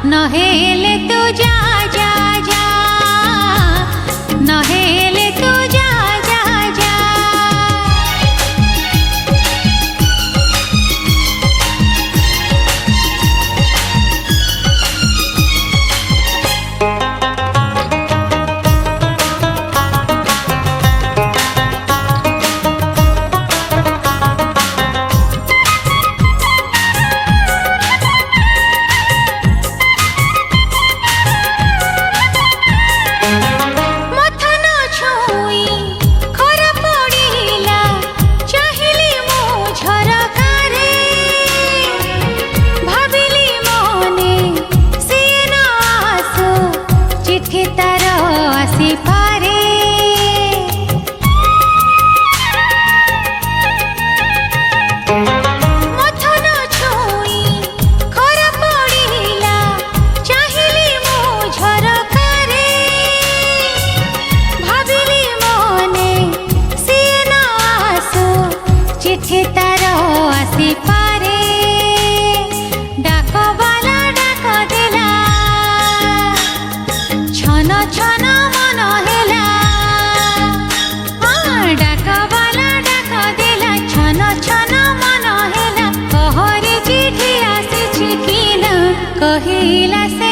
नहेले तू जा जा जा, नहेले तू जा जा जा। चिट्ठी तार आसी पारे, डाक बाला डाक देला, छन छन मन हेला। डाक बाला डाक देला, छन छन मन हेला। कहरे चिट्ठी आसी कि न कहिला से